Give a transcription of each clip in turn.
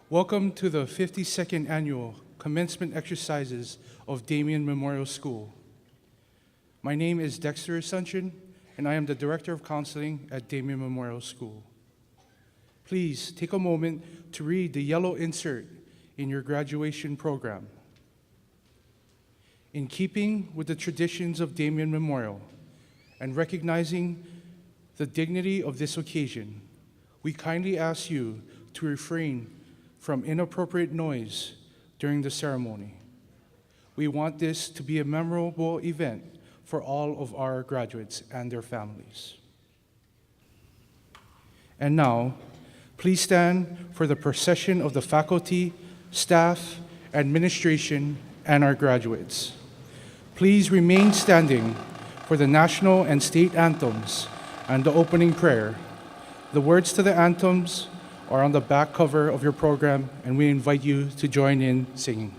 Welcome to the 52nd Annual Commencement Exercises of Damien Memorial School. My name is Dexter Asuncion, and I am the Director of Counseling at Damien Memorial School. Please take a moment to read the yellow insert in your graduation program. In keeping with the traditions of Damien Memorial and recognizing the dignity of this occasion, we kindly ask you to refrain from inappropriate noise during the ceremony. We want this to be a memorable event for all of our graduates and their families. And now, please stand for the procession of the faculty, staff, administration, and our graduates. Please remain standing for the national and state anthems and the opening prayer. The words to the anthems are on the back cover of your program, and we invite you to join in singing.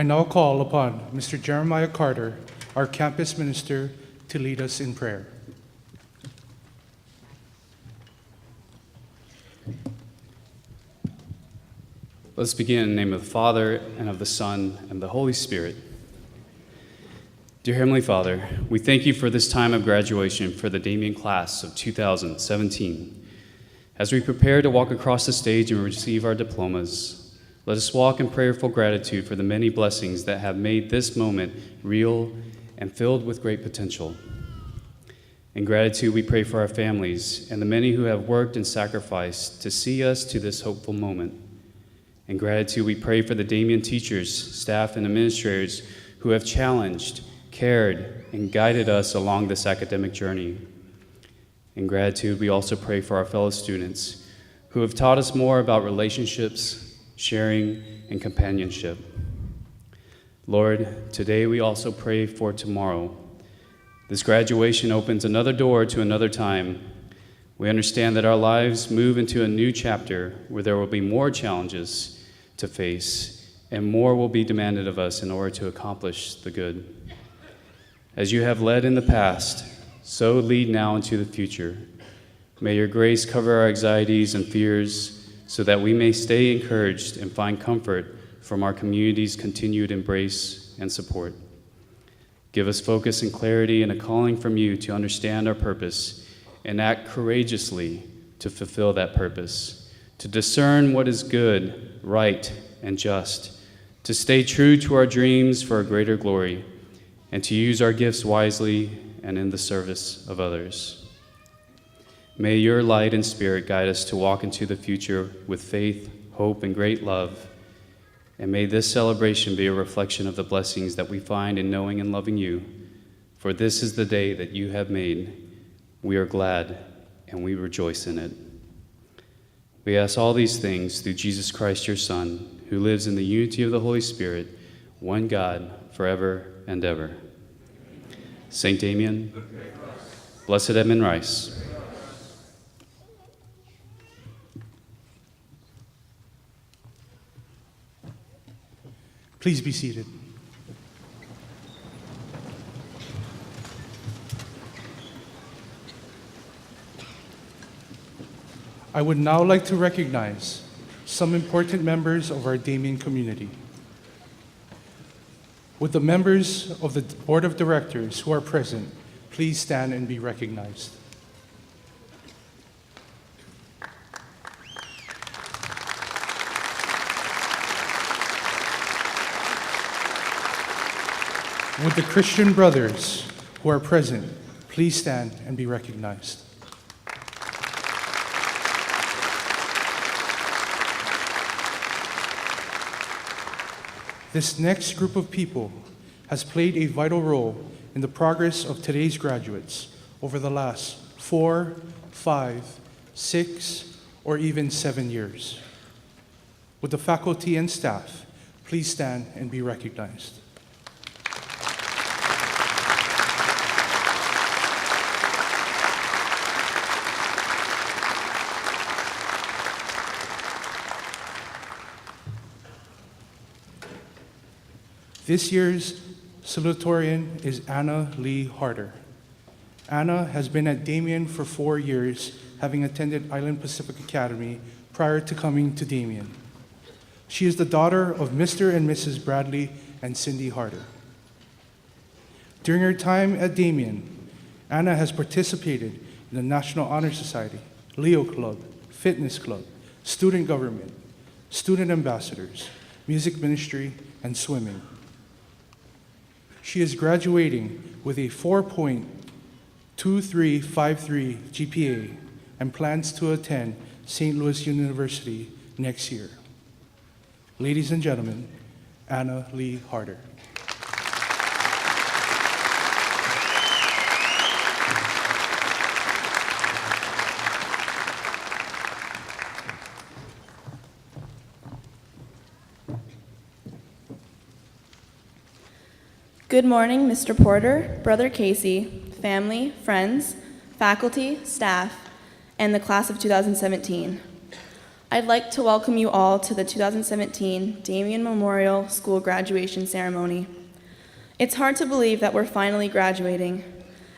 I now call upon Mr. Jeremiah Carter, our campus minister, to lead us in prayer. Let's begin in the name of the Father, and of the Son, and the Holy Spirit. Dear Heavenly Father, we thank you for this time of graduation for the Damien class of 2017. As we prepare to walk across the stage and receive our diplomas, let us walk in prayerful gratitude for the many blessings that have made this moment real and filled with great potential. In gratitude, we pray for our families and the many who have worked and sacrificed to see us to this hopeful moment. In gratitude, we pray for the Damien teachers, staff, and administrators who have challenged, cared, and guided us along this academic journey. In gratitude, we also pray for our fellow students who have taught us more about relationships, sharing, and companionship. Lord, today we also pray for tomorrow. This graduation opens another door to another time. We understand that our lives move into a new chapter where there will be more challenges to face and more will be demanded of us in order to accomplish the good. As you have led in the past, so lead now into the future. May your grace cover our anxieties and fears so that we may stay encouraged and find comfort from our community's continued embrace and support. Give us focus and clarity and a calling from you to understand our purpose and act courageously to fulfill that purpose, to discern what is good, right, and just, to stay true to our dreams for a greater glory, and to use our gifts wisely and in the service of others. May your light and spirit guide us to walk into the future with faith, hope, and great love. And may this celebration be a reflection of the blessings that we find in knowing and loving you. For this is the day that you have made. We are glad and we rejoice in it. We ask all these things through Jesus Christ, your Son, who lives in the unity of the Holy Spirit, one God, forever and ever. Saint Damien, Blessed Edmund Rice, please be seated. I would now like to recognize some important members of our Damien community. Would the members of the Board of Directors who are present please stand and be recognized? Would the Christian brothers who are present please stand and be recognized? This next group of people has played a vital role in the progress of today's graduates over the last 4, 5, 6, or even 7 years. Would the faculty and staff please stand and be recognized? This year's Salutatorian is Anna Lee Harder. Anna has been at Damien for 4 years, having attended Island Pacific Academy prior to coming to Damien. She is the daughter of Mr. and Mrs. Bradley and Cindy Harder. During her time at Damien, Anna has participated in the National Honor Society, Leo Club, Fitness Club, Student Government, Student Ambassadors, Music Ministry, and Swimming. She is graduating with a 4.2353 GPA and plans to attend St. Louis University next year. Ladies and gentlemen, Anna Lee Harder. Good morning, Mr. Porter, Brother Casey, family, friends, faculty, staff, and the class of 2017. I'd like to welcome you all to the 2017 Damien Memorial School graduation ceremony. It's hard to believe that we're finally graduating.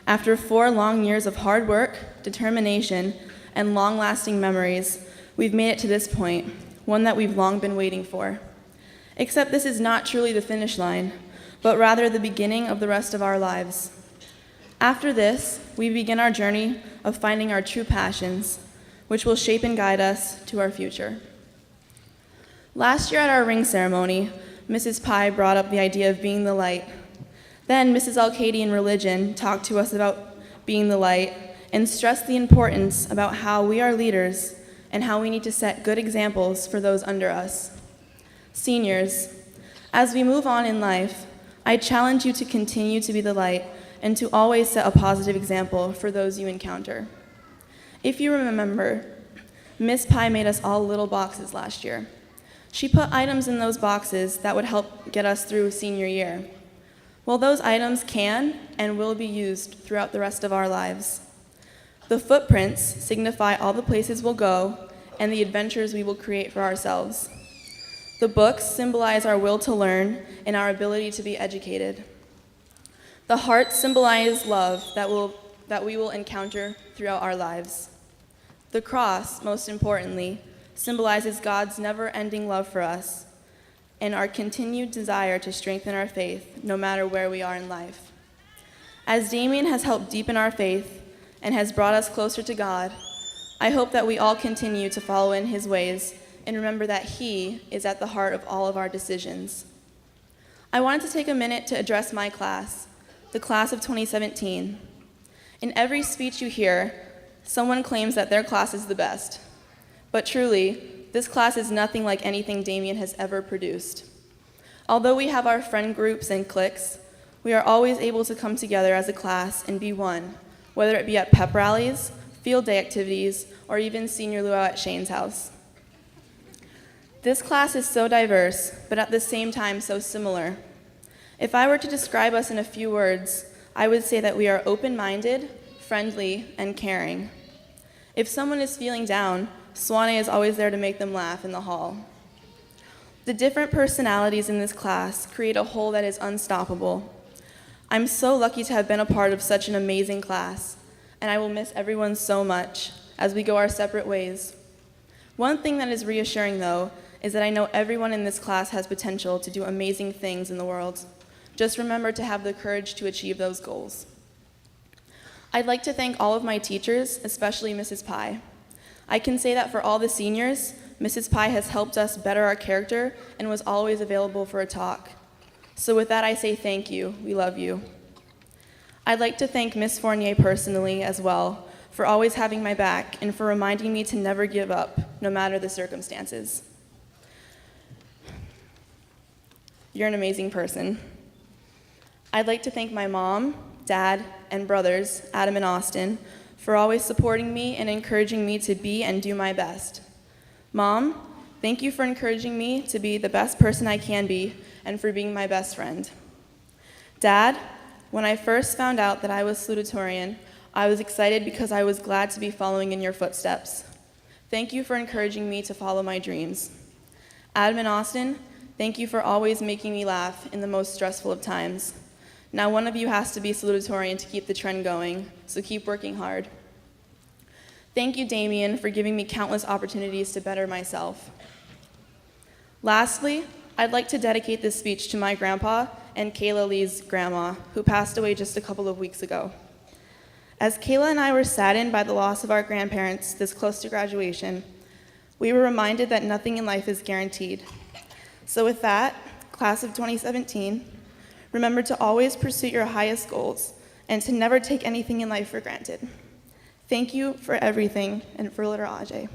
After 4 long years of hard work, determination, and long-lasting memories, we've made it to this point, one that we've long been waiting for. Except this is not truly the finish line, but rather the beginning of the rest of our lives. After this, we begin our journey of finding our true passions, which will shape and guide us to our future. Last year at our ring ceremony, Mrs. Pye brought up the idea of being the light. Then Mrs. Alcady in religion talked to us about being the light and stressed the importance about how we are leaders and how we need to set good examples for those under us. Seniors, as we move on in life, I challenge you to continue to be the light and to always set a positive example for those you encounter. If you remember, Miss Pye made us all little boxes last year. She put items in those boxes that would help get us through senior year. Well, those items can and will be used throughout the rest of our lives. The footprints signify all the places we'll go and the adventures we will create for ourselves. The books symbolize our will to learn and our ability to be educated. The hearts symbolize love that we will encounter throughout our lives. The cross, most importantly, symbolizes God's never-ending love for us and our continued desire to strengthen our faith no matter where we are in life. As Damien has helped deepen our faith and has brought us closer to God, I hope that we all continue to follow in his ways and remember that he is at the heart of all of our decisions. I wanted to take a minute to address my class, the class of 2017. In every speech you hear, someone claims that their class is the best. But truly, this class is nothing like anything Damien has ever produced. Although we have our friend groups and cliques, we are always able to come together as a class and be one, whether it be at pep rallies, field day activities, or even senior luau at Shane's house. This class is so diverse, but at the same time so similar. If I were to describe us in a few words, I would say that we are open-minded, friendly, and caring. If someone is feeling down, Swanee is always there to make them laugh in the hall. The different personalities in this class create a whole that is unstoppable. I'm so lucky to have been a part of such an amazing class, and I will miss everyone so much as we go our separate ways. One thing that is reassuring, though, is that I know everyone in this class has potential to do amazing things in the world. Just remember to have the courage to achieve those goals. I'd like to thank all of my teachers, especially Mrs. Pye. I can say that for all the seniors, Mrs. Pye has helped us better our character and was always available for a talk. So with that, I say thank you. We love you. I'd like to thank Miss Fournier personally as well for always having my back and for reminding me to never give up, no matter the circumstances. You're an amazing person. I'd like to thank my mom, dad, and brothers, Adam and Austin, for always supporting me and encouraging me to be and do my best. Mom, thank you for encouraging me to be the best person I can be and for being my best friend. Dad, when I first found out that I was salutatorian, I was excited because I was glad to be following in your footsteps. Thank you for encouraging me to follow my dreams. Adam and Austin, thank you for always making me laugh in the most stressful of times. Now one of you has to be salutatorian to keep the trend going, so keep working hard. Thank you, Damien, for giving me countless opportunities to better myself. Lastly, I'd like to dedicate this speech to my grandpa and Kayla Lee's grandma, who passed away just a couple of weeks ago. As Kayla and I were saddened by the loss of our grandparents this close to graduation, we were reminded that nothing in life is guaranteed. So with that, class of 2017, remember to always pursue your highest goals and to never take anything in life for granted. Thank you for everything and for Litter Ajay.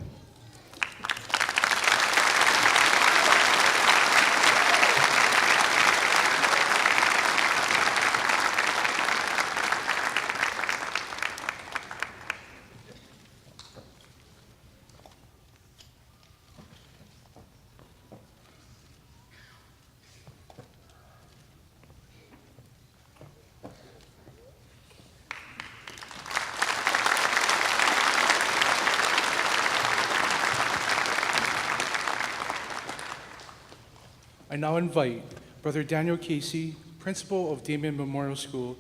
I now invite Brother Daniel Casey, Principal of Damien Memorial School,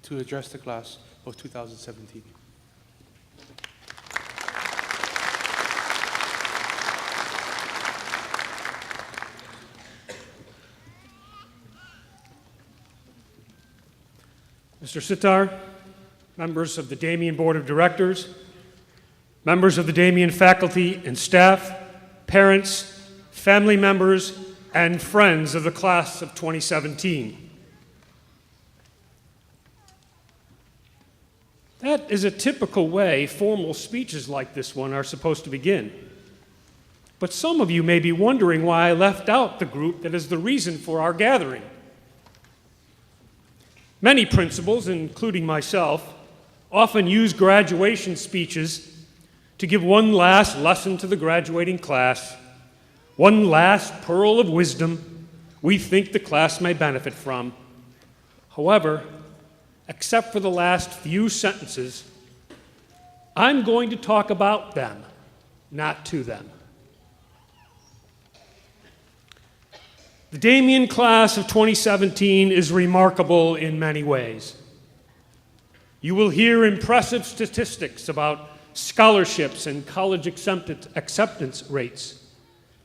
to address the class of 2017. Mr. Sitar, members of the Damien Board of Directors, members of the Damien faculty and staff, parents, family members, and friends of the class of 2017. That is a typical way formal speeches like this one are supposed to begin. But some of you may be wondering why I left out the group that is the reason for our gathering. Many principals, including myself, often use graduation speeches to give one last lesson to the graduating class, one last pearl of wisdom we think the class may benefit from. However, except for the last few sentences, I'm going to talk about them, not to them. The Damien class of 2017 is remarkable in many ways. You will hear impressive statistics about scholarships and college acceptance rates,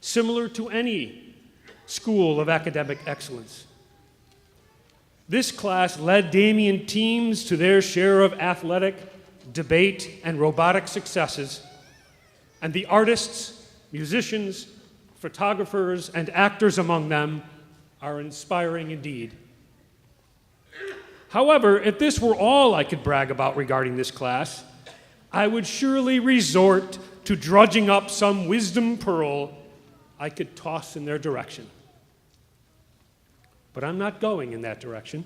similar to any school of academic excellence. This class led Damien teams to their share of athletic, debate, and robotic successes, and the artists, musicians, photographers, and actors among them are inspiring indeed. However, if this were all I could brag about regarding this class, I would surely resort to drudging up some wisdom pearl I could toss in their direction. But I'm not going in that direction.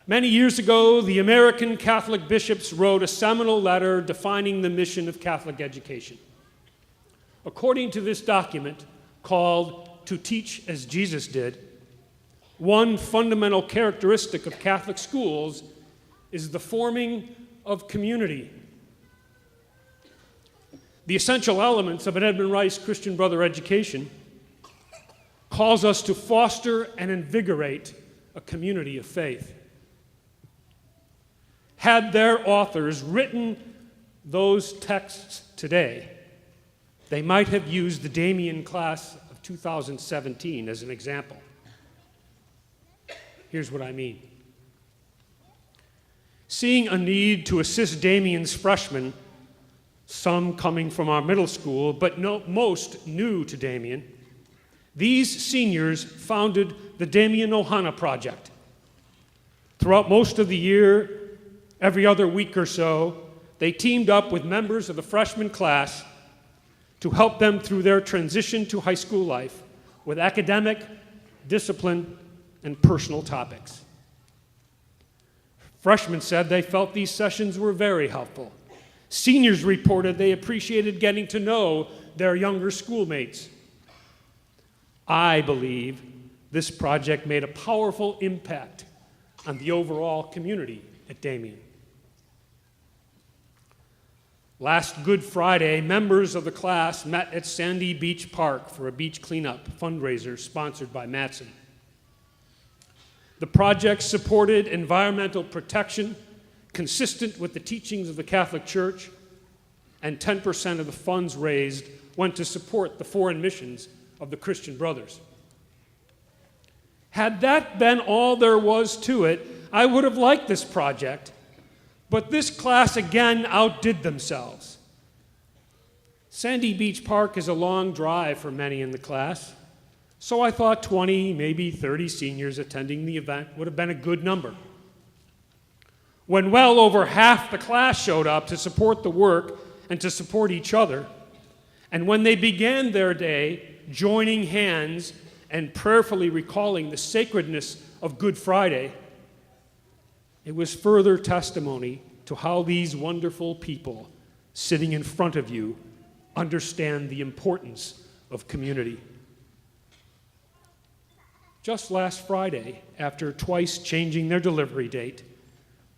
Many years ago, the American Catholic bishops wrote a seminal letter defining the mission of Catholic education. According to this document, called To Teach as Jesus Did, one fundamental characteristic of Catholic schools is the forming of community. The essential elements of an Edmund Rice Christian Brother education calls us to foster and invigorate a community of faith. Had their authors written those texts today, they might have used the Damien class of 2017 as an example. Here's what I mean. Seeing a need to assist Damien's freshmen, some coming from our middle school, but most new to Damien, these seniors founded the Damien Ohana Project. Throughout most of the year, every other week or so, they teamed up with members of the freshman class to help them through their transition to high school life with academic, discipline, and personal topics. Freshmen said they felt these sessions were very helpful. Seniors reported they appreciated getting to know their younger schoolmates. I believe this project made a powerful impact on the overall community at Damien. Last Good Friday, members of the class met at Sandy Beach Park for a beach cleanup fundraiser sponsored by Matson. The project supported environmental protection consistent with the teachings of the Catholic Church, and 10% of the funds raised went to support the foreign missions of the Christian Brothers. Had that been all there was to it, I would have liked this project, but this class again outdid themselves. Sandy Beach Park is a long drive for many in the class, so I thought 20, maybe 30 seniors attending the event would have been a good number. When well over half the class showed up to support the work and to support each other, and when they began their day joining hands and prayerfully recalling the sacredness of Good Friday, it was further testimony to how these wonderful people sitting in front of you understand the importance of community. Just last Friday, after twice changing their delivery date,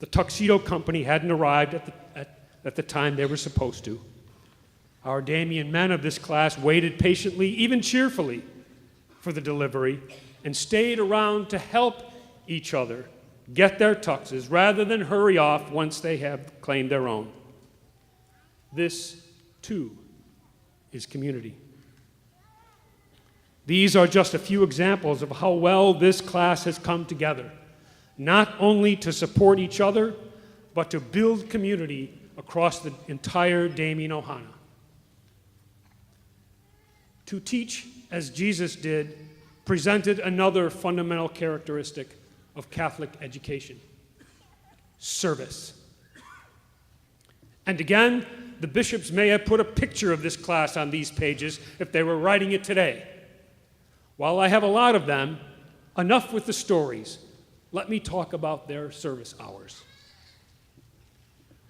the tuxedo company hadn't arrived at the time they were supposed to. Our Damien men of this class waited patiently, even cheerfully, for the delivery and stayed around to help each other get their tuxes rather than hurry off once they have claimed their own. This, too, is community. These are just a few examples of how well this class has come together, not only to support each other, but to build community across the entire Damien Ohana. To teach as Jesus did presented another fundamental characteristic of Catholic education: service. And again, the bishops may have put a picture of this class on these pages if they were writing it today. While I have a lot of them, enough with the stories. Let me talk about their service hours.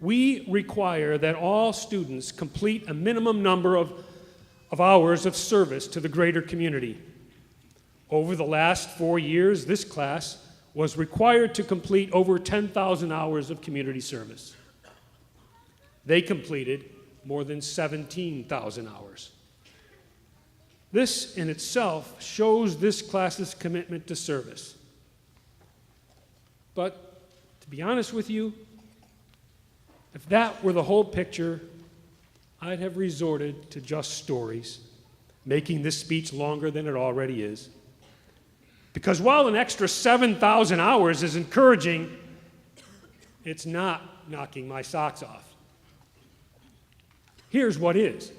We require that all students complete a minimum number of hours of service to the greater community. Over the last 4 years, this class was required to complete over 10,000 hours of community service. They completed more than 17,000 hours. This in itself shows this class's commitment to service. But to be honest with you, if that were the whole picture, I'd have resorted to just stories, making this speech longer than it already is. Because while an extra 7,000 hours is encouraging, it's not knocking my socks off. Here's what is.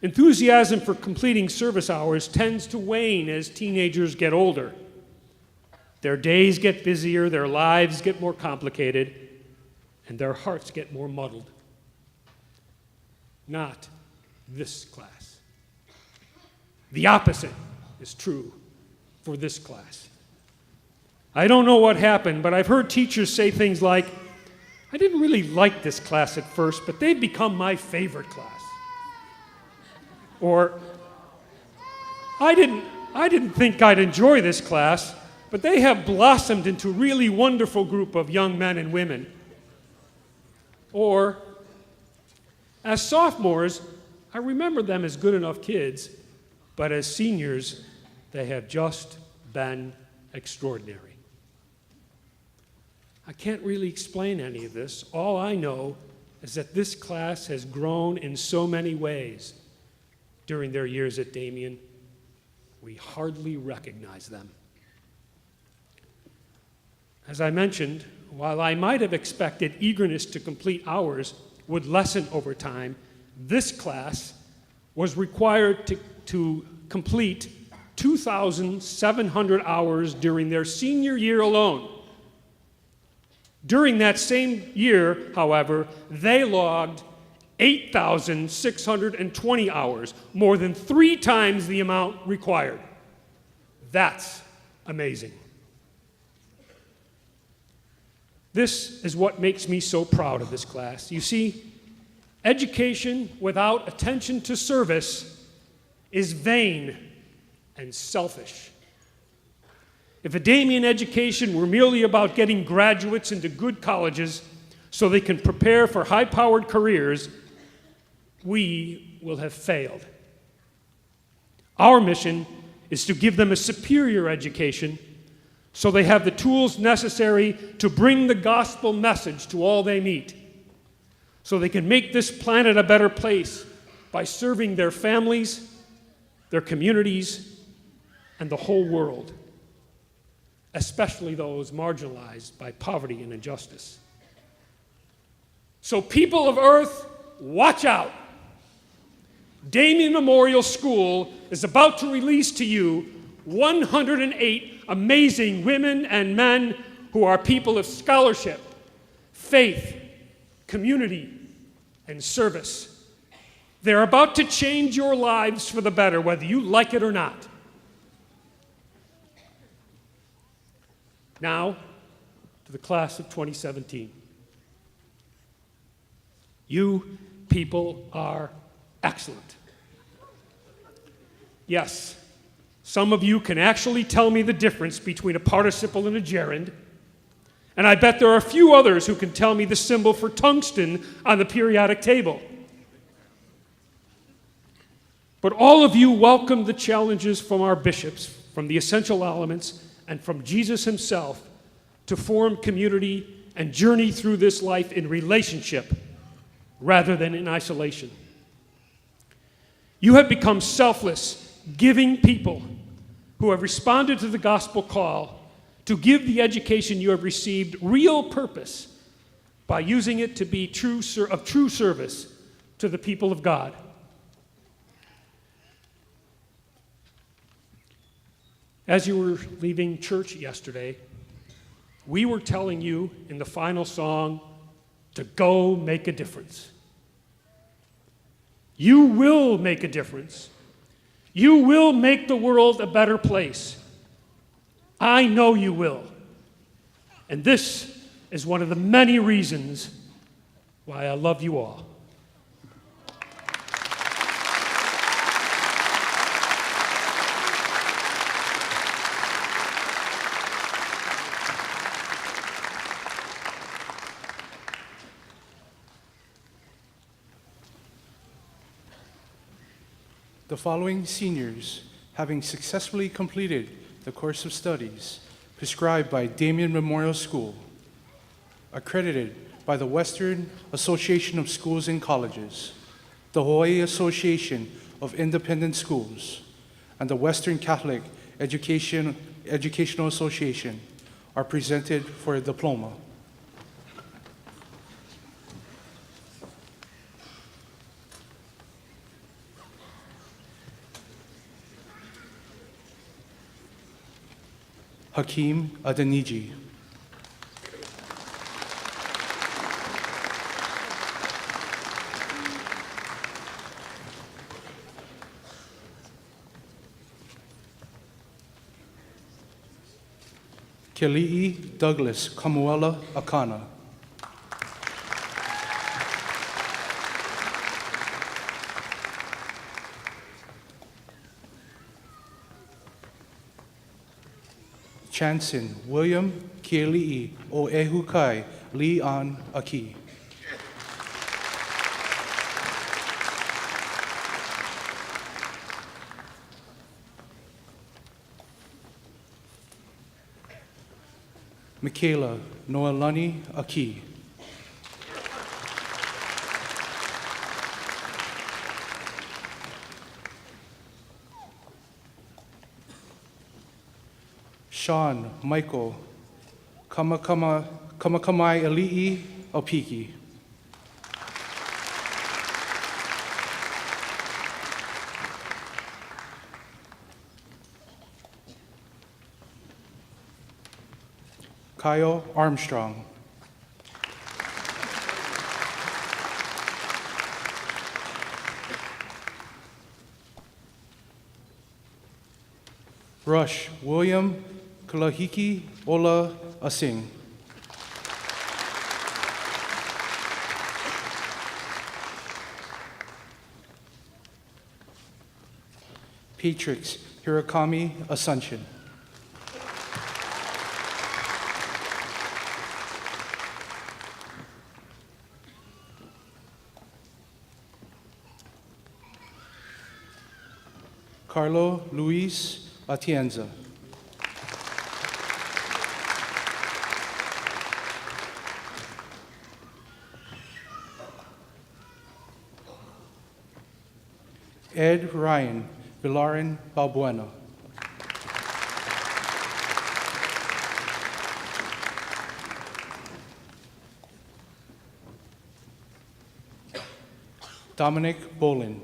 Enthusiasm for completing service hours tends to wane as teenagers get older. Their days get busier, their lives get more complicated, and their hearts get more muddled. Not this class. The opposite is true for this class. I don't know what happened, but I've heard teachers say things like, "I didn't really like this class at first, but they've become my favorite class." Or, I didn't think I'd enjoy this class, but they have blossomed into a really wonderful group of young men and women. Or, as sophomores, I remember them as good enough kids, but as seniors, they have just been extraordinary. I can't really explain any of this. All I know is that this class has grown in so many ways during their years at Damien. We hardly recognize them. As I mentioned, while I might have expected eagerness to complete hours would lessen over time, this class was required to complete 2,700 hours during their senior year alone. During that same year, however, they logged 8,620 hours, more than 3 times the amount required. That's amazing. This is what makes me so proud of this class. You see, education without attention to service is vain and selfish. If a Damien education were merely about getting graduates into good colleges so they can prepare for high-powered careers, we will have failed. Our mission is to give them a superior education so they have the tools necessary to bring the gospel message to all they meet, so they can make this planet a better place by serving their families, their communities, and the whole world, especially those marginalized by poverty and injustice. So people of Earth, watch out. Damien Memorial School is about to release to you 108 amazing women and men who are people of scholarship, faith, community, and service. They're about to change your lives for the better, whether you like it or not. Now, to the class of 2017. You people are excellent. Yes, some of you can actually tell me the difference between a participle and a gerund, and I bet there are a few others who can tell me the symbol for tungsten on the periodic table. But all of you welcome the challenges from our bishops, from the essential elements, and from Jesus himself to form community and journey through this life in relationship rather than in isolation. You have become selfless, giving people who have responded to the gospel call to give the education you have received real purpose by using it to be of true service to the people of God. As you were leaving church yesterday, we were telling you in the final song to go make a difference. You will make a difference. You will make the world a better place. I know you will. And this is one of the many reasons why I love you all. The following seniors, having successfully completed the course of studies prescribed by Damien Memorial School, accredited by the Western Association of Schools and Colleges, the Hawaii Association of Independent Schools, and the Western Catholic Educational Association, are presented for a diploma. Hakeem Adeniji. Keli'i Douglas Kamuela Akana. Chanson William Kieli'i o Ehukai Li'an Aki. Michaela Noelani Aki. Sean Michael Kamakamai Ali'i Opiki. Kyle Armstrong. Rush William Kalahiki Ola Asing. Patrix Hirakami Asuncion. Carlo Luis Atienza. Ed Ryan Villarin Balbuena. Dominic Bolin.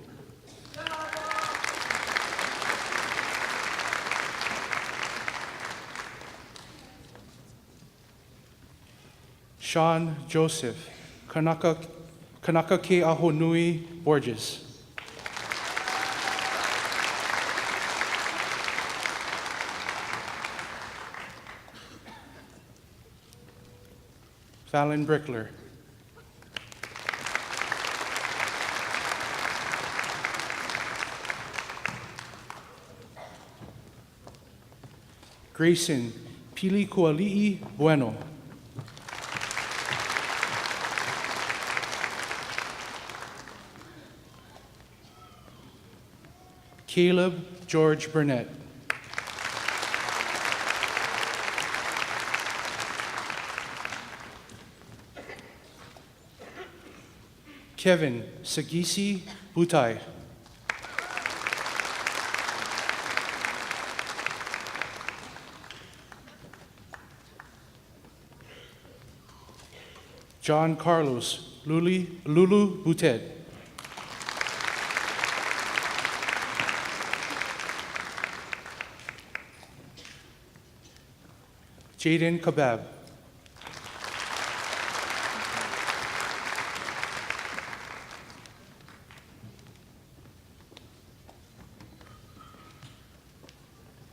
Sean Joseph Kanaka Ke Ahonui Borges. Fallon Brickler. Grayson Pili Kuali'i Bueno. Caleb George Burnett. Kevin Sagisi Butai. John Carlos Lulu Buted. Jaden Kabab.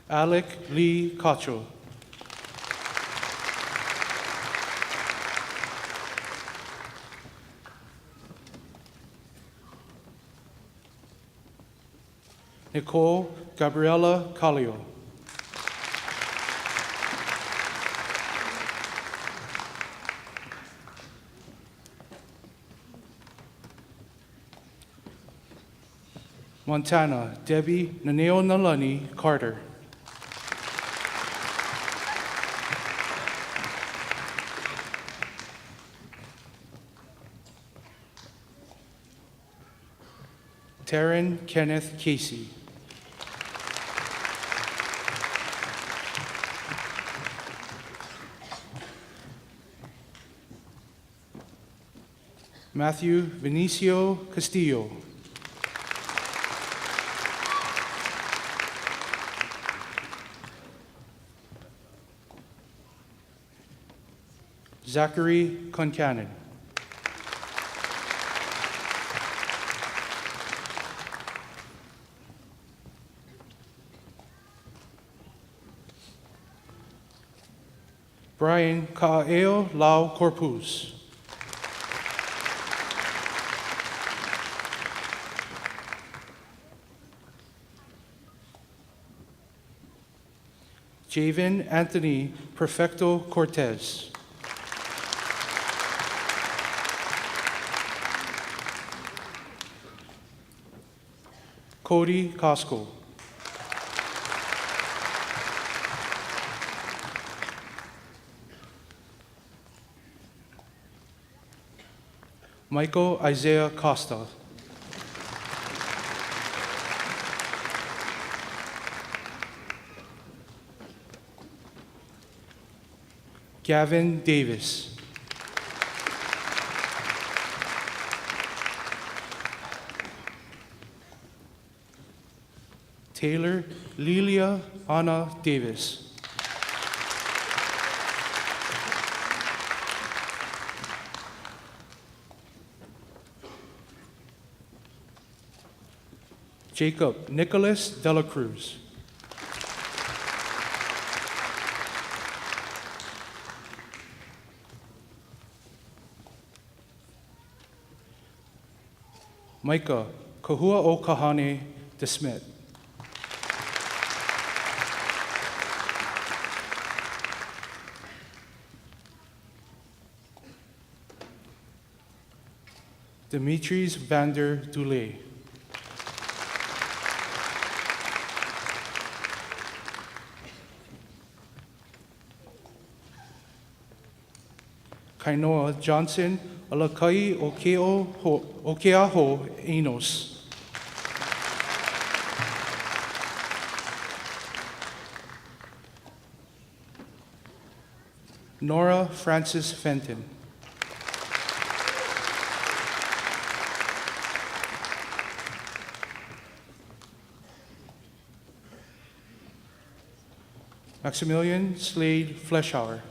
Alec Lee Cacho. Nicole Gabriela Calio. Montana Debbie Naneo Nalani Carter. Taryn Kenneth Casey. Matthew Vinicio Castillo. Zachary Concanon. Brian Ka'eo Lau Corpus. Javen Anthony Perfecto Cortez. Cody Costco. Michael Isaiah Costa. Gavin Davis. Taylor Lilia Anna Davis. Jacob Nicholas Dela Cruz. Micah Kahua o Kahane DeSmit. Demetris Vander Dulé. Kainoa Johnson Alakai Okeaho Enos. Nora Francis Fenton. Maximilian Slade Fleshauer.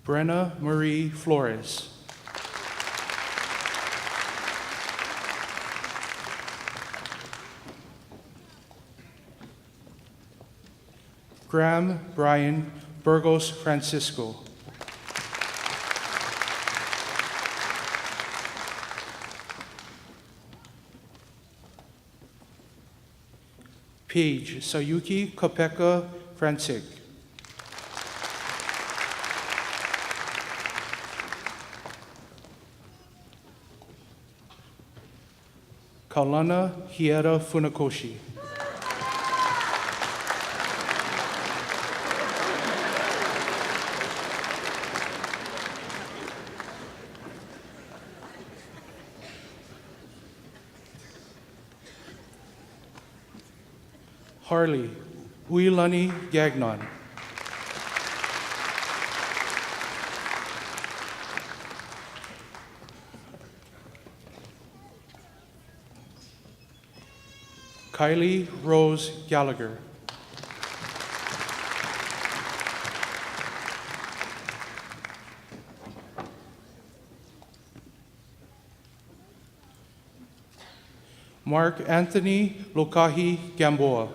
Brenna Marie Flores. Graham Brian Burgos Francisco. Paige Sayuki Kopeka Francik. Kaulana Hiera Funakoshi. Harley Uilani Gagnon. Kylie Rose Gallagher. Mark Anthony Lokahi Gamboa.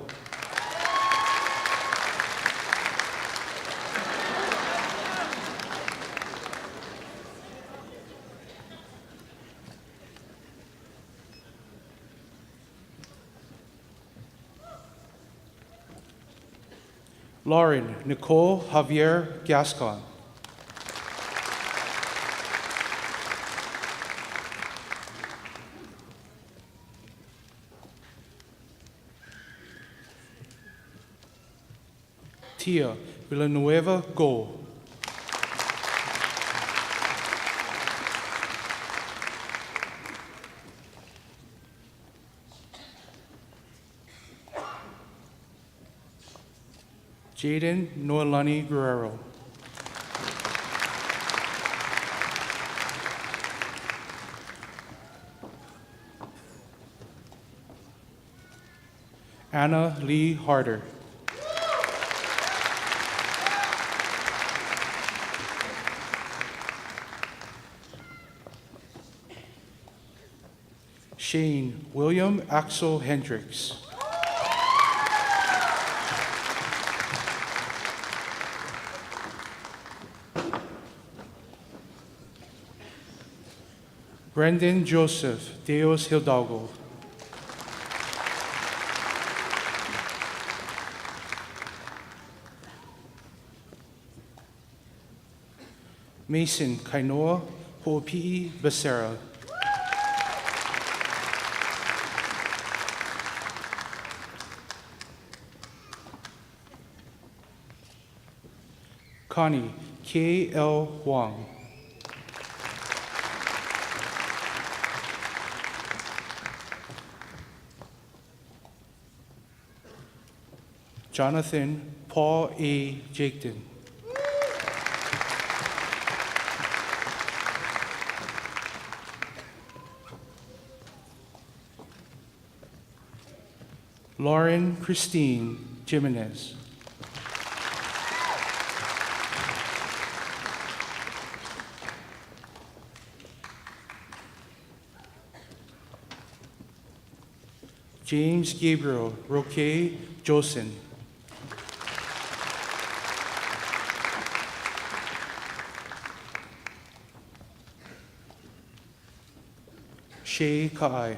Lauren Nicole Javier Gascon. Tia Villanueva Go. Jaden Noelani Guerrero. Anna Lee Harder. Shane William Axel Hendricks. Brendan Joseph Deos Hidalgo. Mason Kainoa Ho'opi'i Becerra. Connie K.L. Huang. Jonathan Paul A. Jaketon. Lauren Christine Jimenez. James Gabriel Roque Josen. Shay Ka'ai.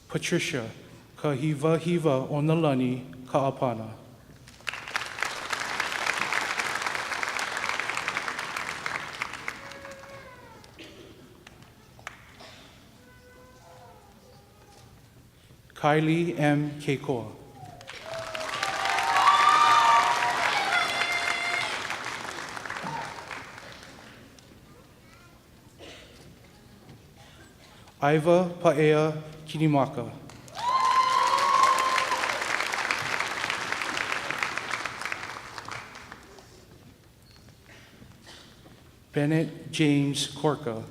Patricia Kahiva Hiva Onalani Ka'apana. Kylie M. Keikoa. Iva Paea Kinimaka. Bennett James Corca.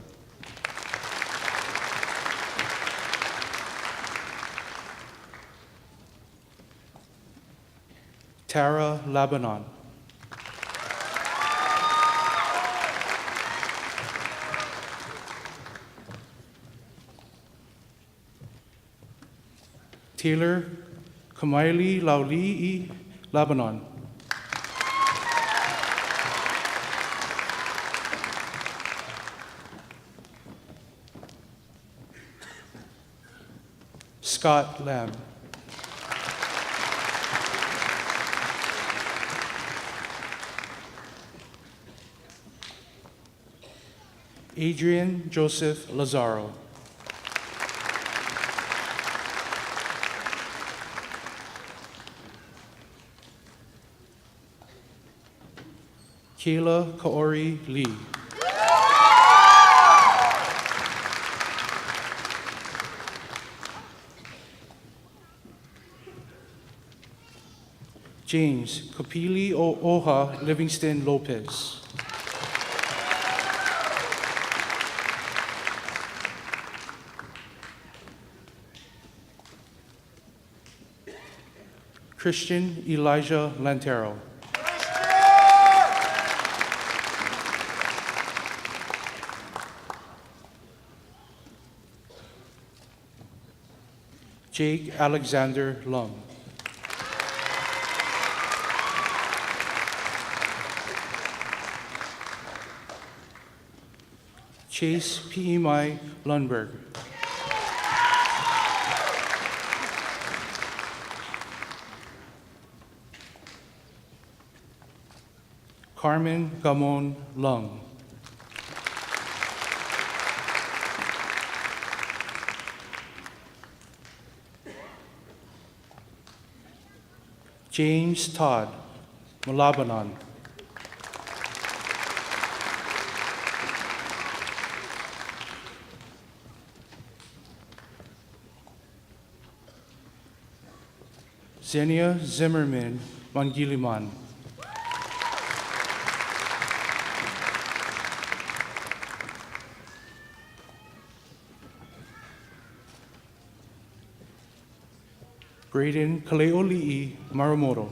Tara Lebanon. Taylor Kamaili Lauli'i Lebanon. Scott Lamb. Adrian Joseph Lazaro. Kayla Kaori Lee. James Kapili Oha Livingston Lopez. Christian Elijah Lantero. Jake Alexander Lum. Chase P.E.M.I. Lundberg. Carmen Gamon Lung. James Todd Malabanan. Zenia Zimmerman Mangiliman. Braden Kaleoli'i Maramoto.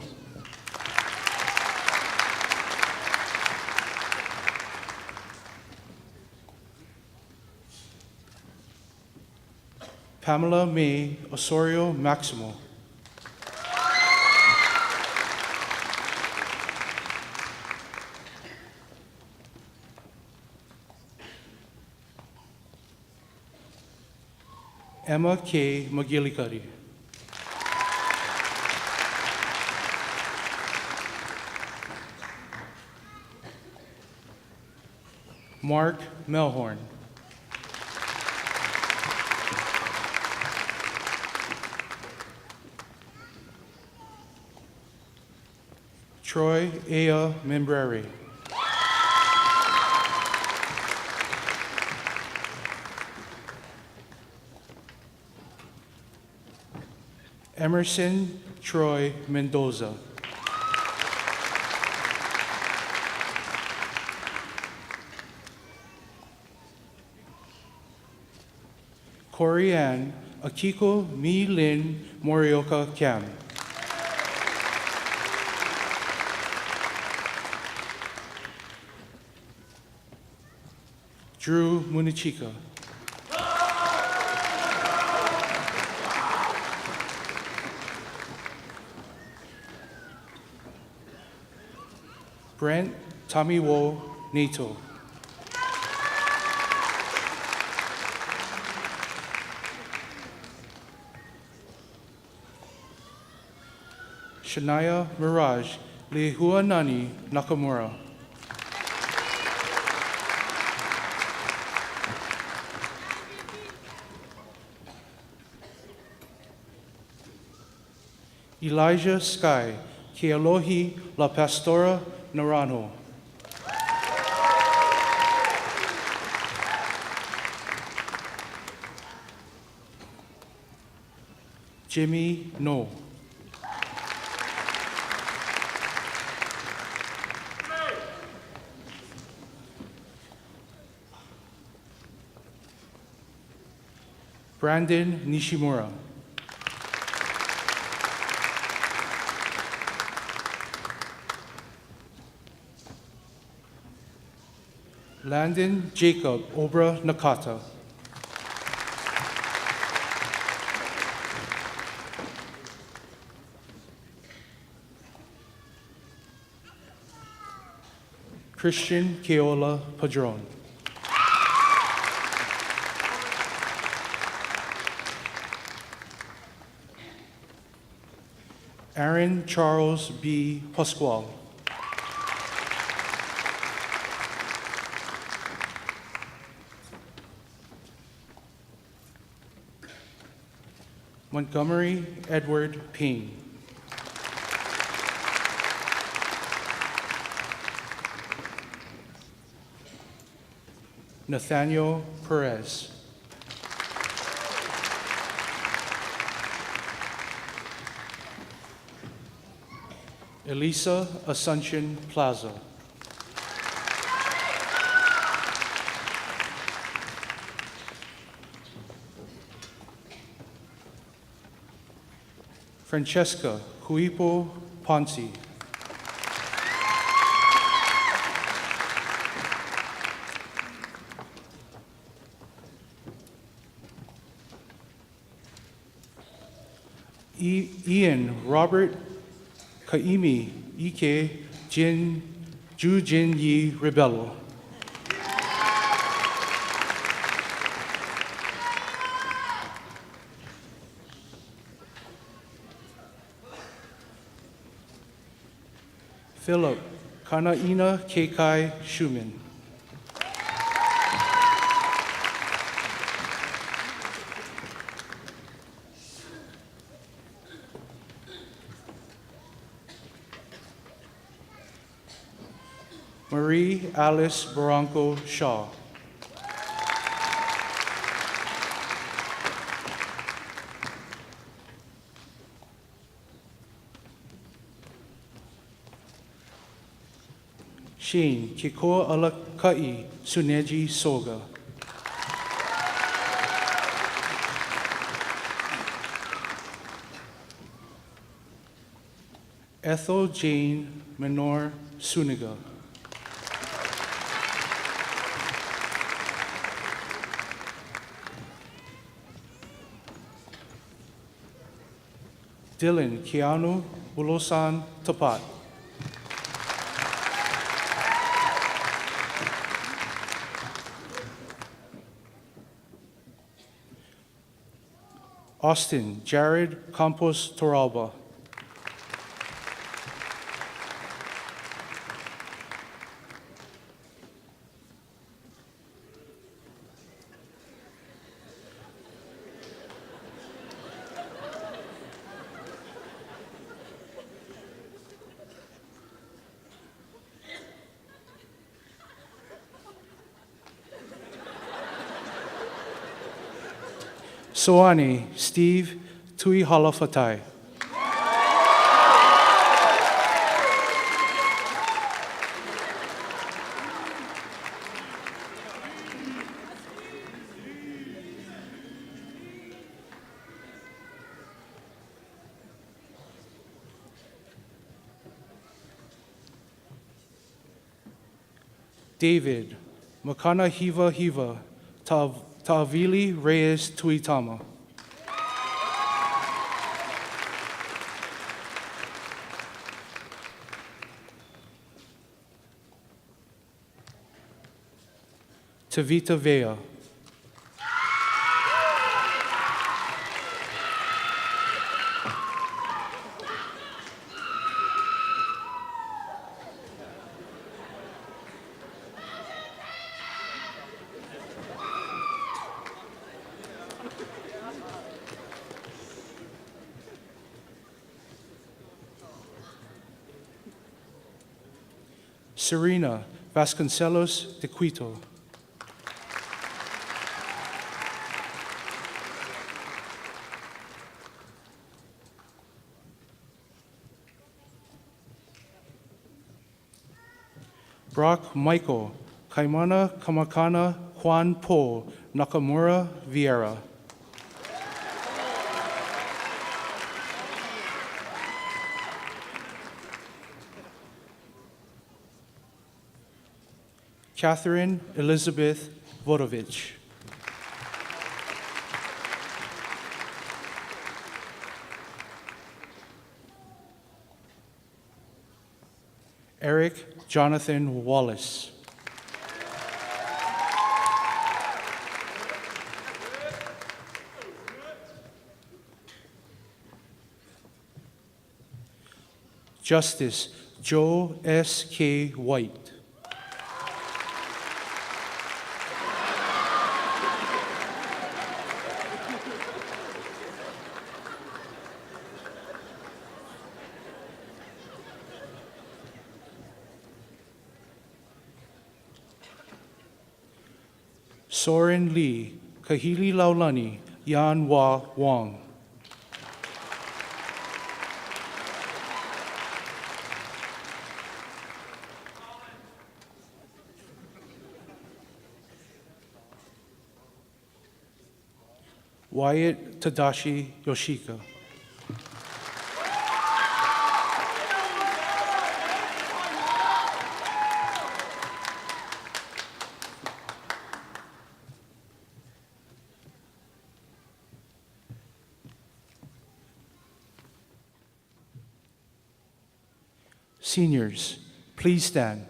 Pamela May Osorio Maximo. Emma K. Magilikari. Mark Melhorn. Troy Aya Membrari. Emerson Troy Mendoza. Corey Ann Akiko Mi Lin Morioka Cam. Drew Munichika. Brent Tamiwo Nato. Shania Mirage Lehuanani Nakamura. Elijah Sky Kealohi La Pastora Naranjo. Jimmy No. Brandon Nishimura. Landon Jacob Obra Nakata. Christian Keola Padron. Aaron Charles B. Pasquale. Montgomery Edward Payne. Nathaniel Perez. Elisa Asuncion Plaza. Francesca Huipo Ponce. Ian Robert Kaimi Ike Ju Jin Yi Rebello. Philip Kanaina Kekai Schumann. Marie Alice Barranco Shaw. Shane Kikoa Alakai Suneji Soga. Ethel Jane Menor Suniga. Dylan Keanu Bulosan Tapat. Austin Jared Campos Toralba. Soani Steve Tui Halafatai. David Makana Hiva Hiva Ta'avili Reyes Tuitama. Tavita Vea. Serena Vasconcelos de Quito. Brock Michael Kaimana Kamakana Juan Po Nakamura Vieira. Catherine Elizabeth Vodovich. Eric Jonathan Wallace. Justice Joe S. K. White. Soren Lee, Kahili Laulani, Yan Wa Wong. Wyatt Tadashi Yoshika. Seniors, please stand.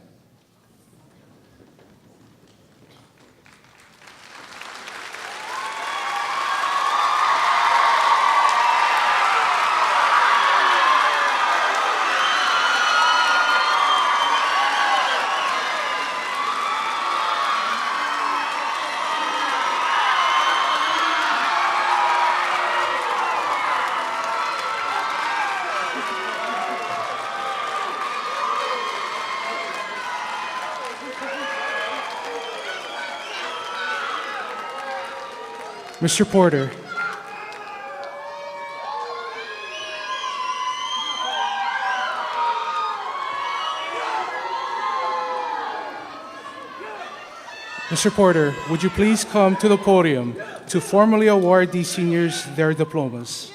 Mr. Porter. Mr. Porter, would you please come to the podium to formally award these seniors their diplomas?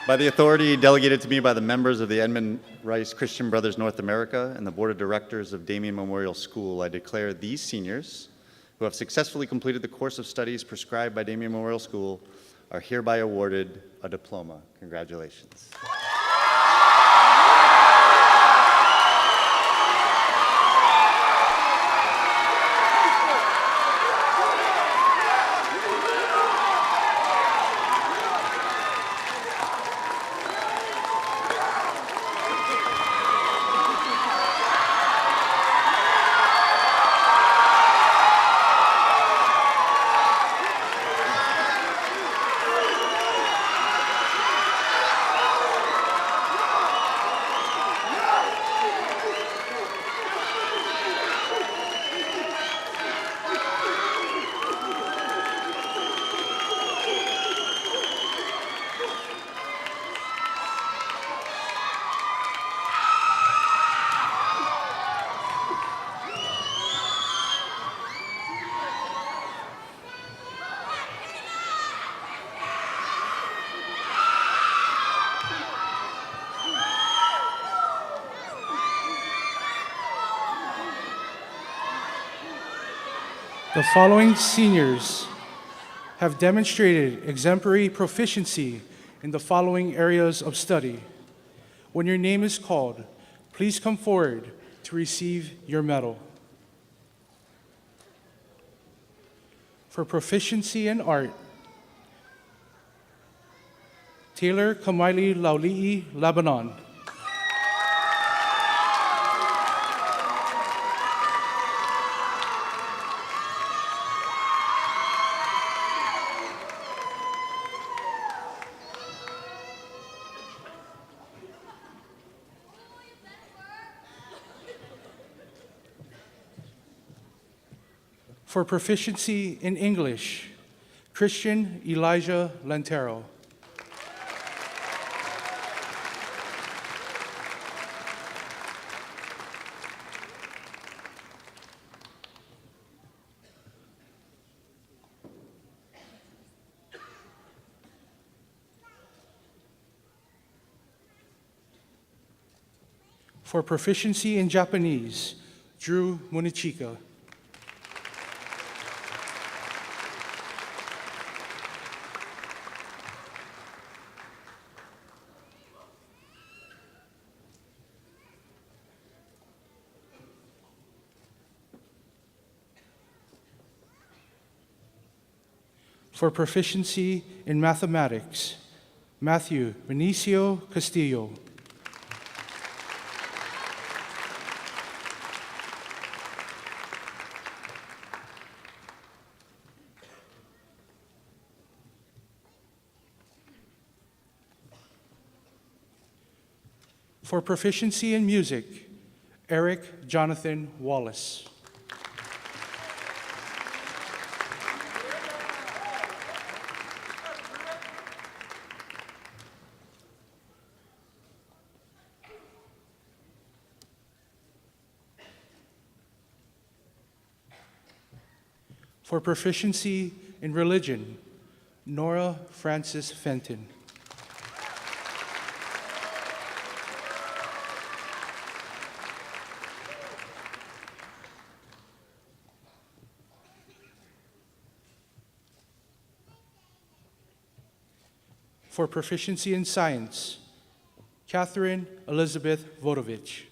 By the authority delegated to me by the members of the Edmund Rice Christian Brothers North America and the Board of Directors of Damien Memorial School, I declare these seniors, who have successfully completed the course of studies prescribed by Damien Memorial School, are hereby awarded a diploma. Congratulations. The following seniors have demonstrated exemplary proficiency in the following areas of study. When your name is called, please come forward to receive your medal. For proficiency in art, Taylor Kamaili Lauli'i, Lebanon. For proficiency in English, Christian Elijah Lantero. For proficiency in Japanese, Drew Munichika. For proficiency in mathematics, Matthew Benicio Castillo. For proficiency in music, Eric Jonathan Wallace. For proficiency in religion, Nora Frances Fenton. For proficiency in science, Catherine Elizabeth Vodovich.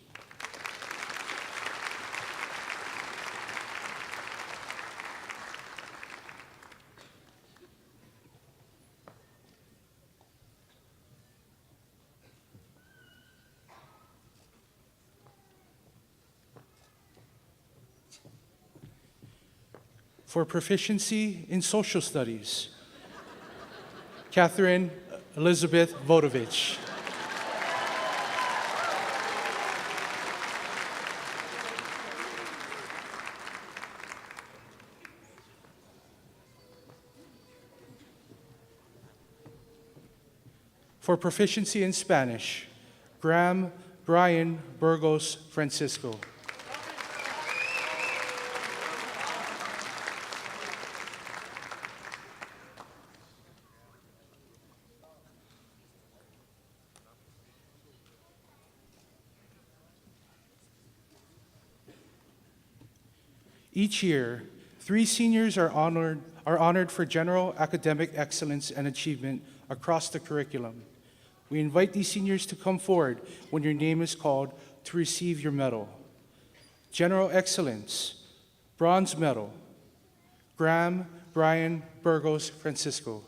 For proficiency in social studies, Catherine Elizabeth Vodovich. For proficiency in Spanish, Graham Brian Burgos Francisco. Each year, 3 seniors are honored for general academic excellence and achievement across the curriculum. We invite these seniors to come forward when your name is called to receive your medal. General Excellence, Bronze Medal, Graham Brian Burgos Francisco.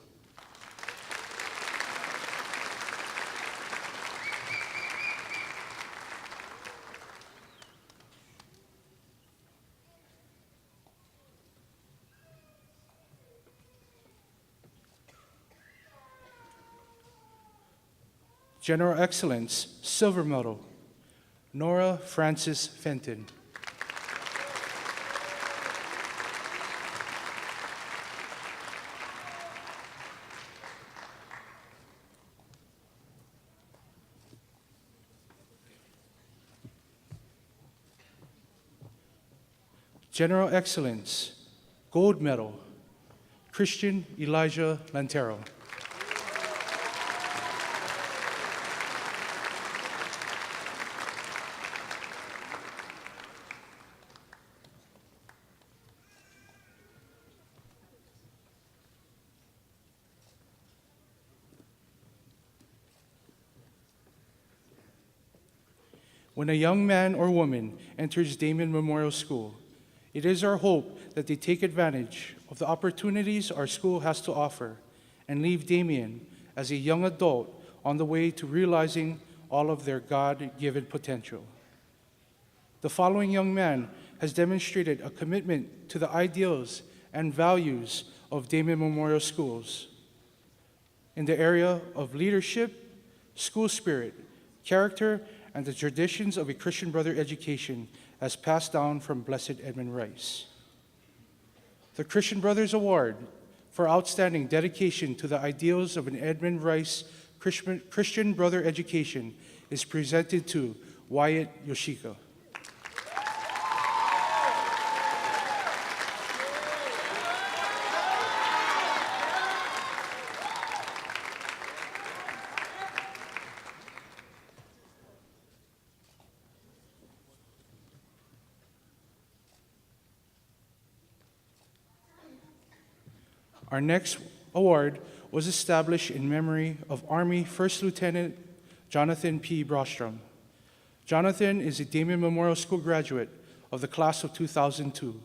General Excellence, Silver Medal, Nora Frances Fenton. General Excellence, Gold Medal, Christian Elijah Lantero. When a young man or woman enters Damien Memorial School, it is our hope that they take advantage of the opportunities our school has to offer and leave Damien as a young adult on the way to realizing all of their God-given potential. The following young man has demonstrated a commitment to the ideals and values of Damien Memorial Schools in the area of leadership, school spirit, character, and the traditions of a Christian brother education as passed down from Blessed Edmund Rice. The Christian Brothers Award for outstanding dedication to the ideals of an Edmund Rice Christian brother education is presented to Wyatt Yoshika. Our next award was established in memory of Army First Lieutenant Jonathan P. Brostrom. Jonathan is a Damien Memorial School graduate of the class of 2002.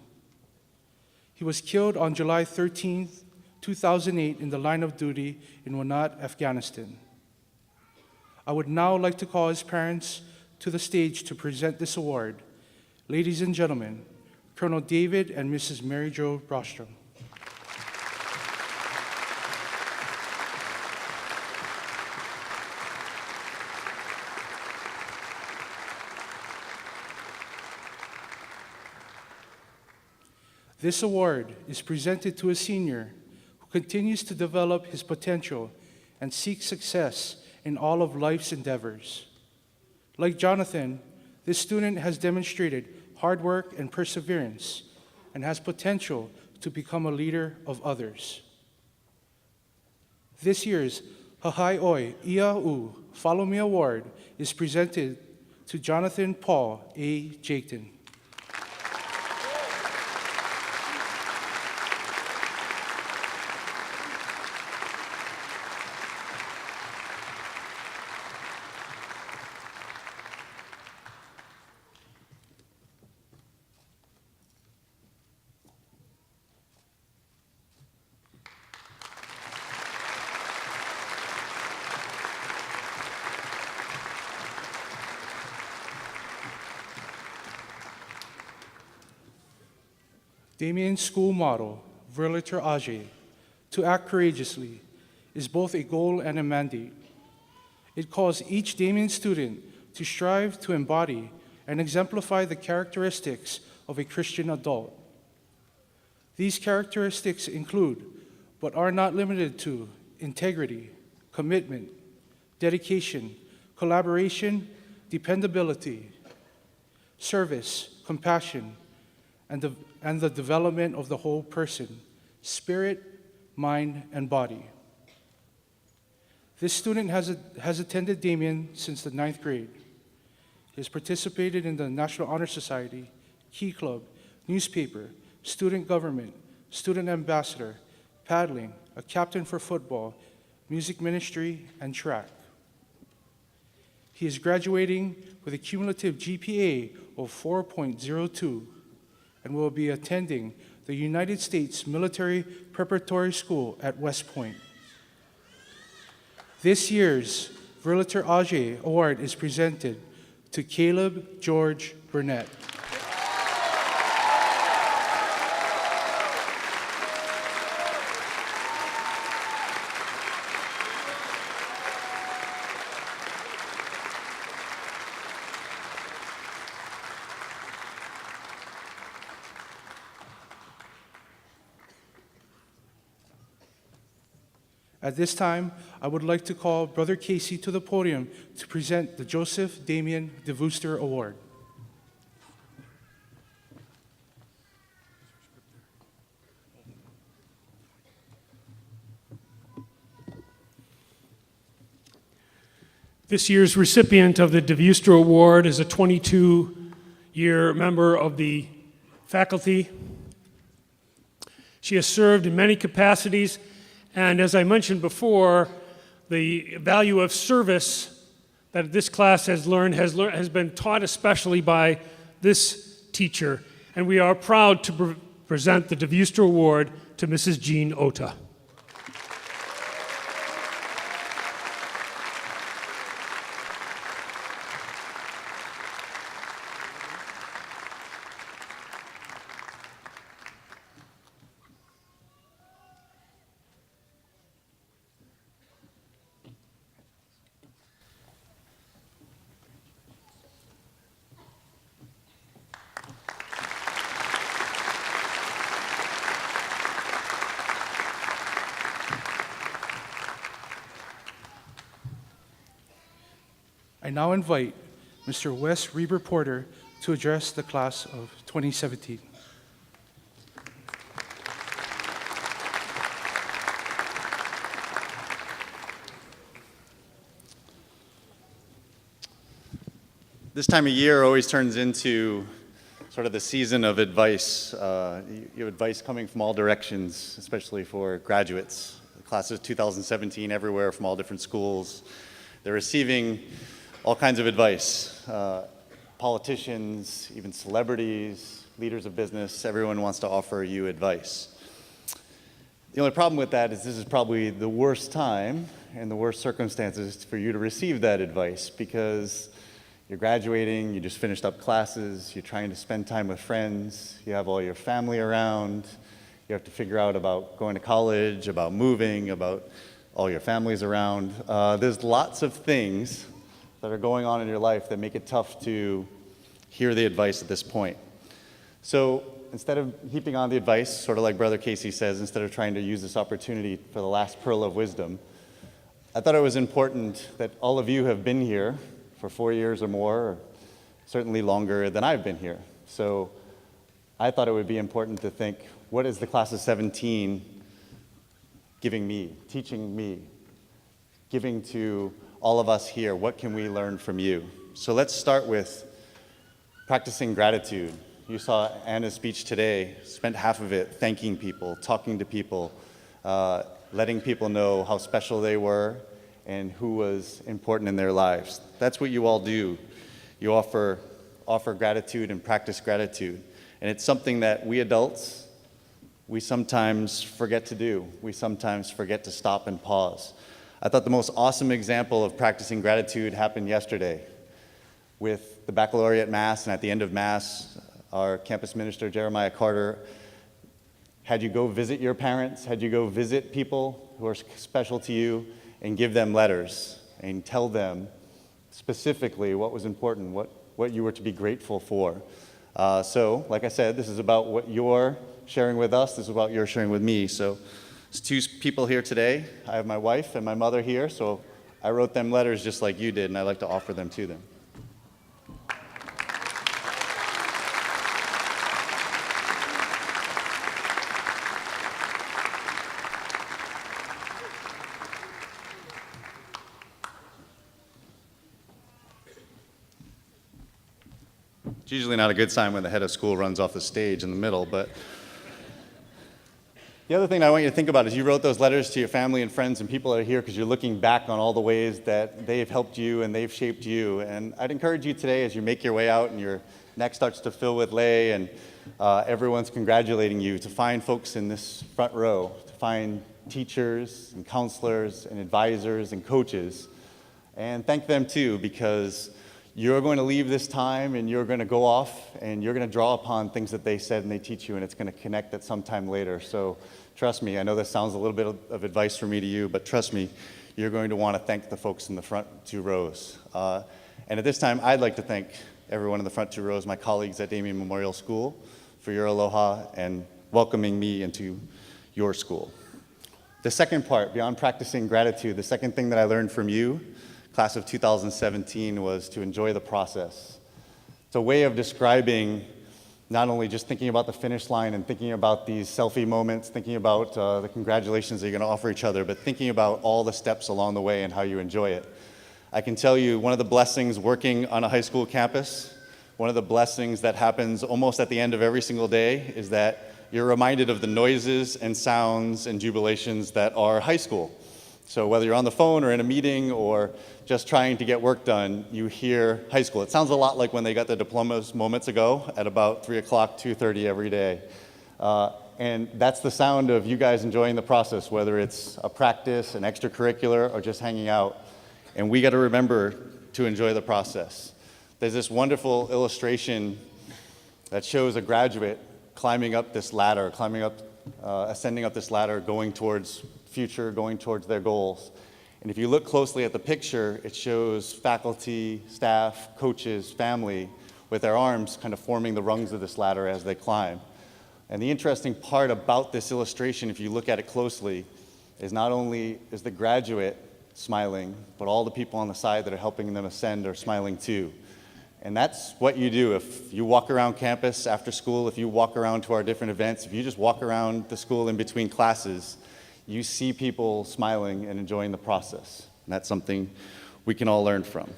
He was killed on July 13, 2008 in the line of duty in Wanat, Afghanistan. I would now like to call his parents to the stage to present this award. Ladies and gentlemen, Colonel David and Mrs. Mary Jo Brostrom. This award is presented to a senior who continues to develop his potential and seek success in all of life's endeavors. Like Jonathan, this student has demonstrated hard work and perseverance and has potential to become a leader of others. This year's Hahaioi Ia'u Follow Me Award is presented to Jonathan Paul A. Jaketon. Damien's school motto, Verliter Age, to act courageously, is both a goal and a mandate. It calls each Damien student to strive to embody and exemplify the characteristics of a Christian adult. These characteristics include, but are not limited to, integrity, commitment, dedication, collaboration, dependability, service, compassion, and the development of the whole person, spirit, mind, and body. This student has attended Damien since the 9th grade. He has participated in the National Honor Society, Key Club, newspaper, student government, student ambassador, paddling, a captain for football, music ministry, and track. He is graduating with a cumulative GPA of 4.02 and will be attending the United States Military Preparatory School at West Point. This year's Verliter Age Award is presented to Caleb George Burnett. At this time, I would like to call Brother Casey to the podium to present the Joseph Damien DeVooster Award. This year's recipient of the DeVooster Award is a 22-year member of the faculty. She has served in many capacities, and as I mentioned before, the value of service that this class has been taught especially by this teacher, and we are proud to present the DeVooster Award to Mrs. Jean Ota. I now invite Mr. Wes Reber Porter to address the class of 2017. This time of year always turns into sort of the season of advice. You have advice coming from all directions, especially for graduates. The class of 2017 everywhere from all different schools. They're receiving all kinds of advice. Politicians, even celebrities, leaders of business, everyone wants to offer you advice. The only problem with that is this is probably the worst time and the worst circumstances for you to receive that advice, because you're graduating, you just finished up classes, you're trying to spend time with friends, you have all your family around, you have to figure out about going to college, about moving, about all your families around. There's lots of things that are going on in your life that make it tough to hear the advice at this point. So instead of heaping on the advice, sort of like Brother Casey says, instead of trying to use this opportunity for the last pearl of wisdom, I thought it was important that all of you have been here for 4 years or more, or certainly longer than I've been here. So I thought it would be important to think, what is the class of 17 giving me, teaching me, giving to all of us here? What can we learn from you? So let's start with practicing gratitude. You saw Anna's speech today, spent half of it thanking people, talking to people, letting people know how special they were and who was important in their lives. That's what you all do. You offer gratitude and practice gratitude. And it's something that we adults, we sometimes forget to do. We sometimes forget to stop and pause. I thought the most awesome example of practicing gratitude happened yesterday with the baccalaureate Mass, and at the end of Mass, our campus minister, Jeremiah Carter, had you go visit your parents, had you go visit people who are special to you, and give them letters and tell them specifically what was important, what you were to be grateful for. So, like I said, this is about what you're sharing with us, this is about your sharing with me. So, there's two people here today. I have my wife and my mother here, so I wrote them letters just like you did, and I'd like to offer them to them. It's usually not a good sign when the head of school runs off the stage in the middle, but the other thing I want you to think about is you wrote those letters to your family and friends and people that are here because you're looking back on all the ways that they've helped you and they've shaped you. And I'd encourage you today, as you make your way out and your neck starts to fill with lay and everyone's congratulating you, to find folks in this front row, to find teachers and counselors and advisors and coaches, and thank them too, because you're going to leave this time and you're going to go off and you're going to draw upon things that they said and they teach you, and it's going to connect at some time later. So trust me, I know this sounds a little bit of advice from me to you, but trust me, you're going to want to thank the folks in the front 2 rows. And at this time, I'd like to thank everyone in the front 2 rows, my colleagues at Damien Memorial School, for your aloha and welcoming me into your school. The second part, beyond practicing gratitude, the second thing that I learned from you, class of 2017, was to enjoy the process. It's a way of describing not only just thinking about the finish line and thinking about these selfie moments, thinking about the congratulations that you're going to offer each other, but thinking about all the steps along the way and how you enjoy it. I can tell you one of the blessings working on a high school campus, one of the blessings that happens almost at the end of every single day, is that you're reminded of the noises and sounds and jubilations that are high school. So whether you're on the phone or in a meeting or just trying to get work done, you hear high school. It sounds a lot like when they got the diplomas moments ago at about 3 o'clock, 2:30 every day. And that's the sound of you guys enjoying the process, whether it's a practice, an extracurricular, or just hanging out. And we got to remember to enjoy the process. There's this wonderful illustration that shows a graduate climbing up this ladder, ascending up this ladder, going towards future, going towards their goals. And if you look closely at the picture, it shows faculty, staff, coaches, family, with their arms kind of forming the rungs of this ladder as they climb. And the interesting part about this illustration, if you look at it closely, is not only is the graduate smiling, but all the people on the side that are helping them ascend are smiling too. And that's what you do. If you walk around campus after school, if you walk around to our different events, if you just walk around the school in between classes, you see people smiling and enjoying the process. And that's something we can all learn from.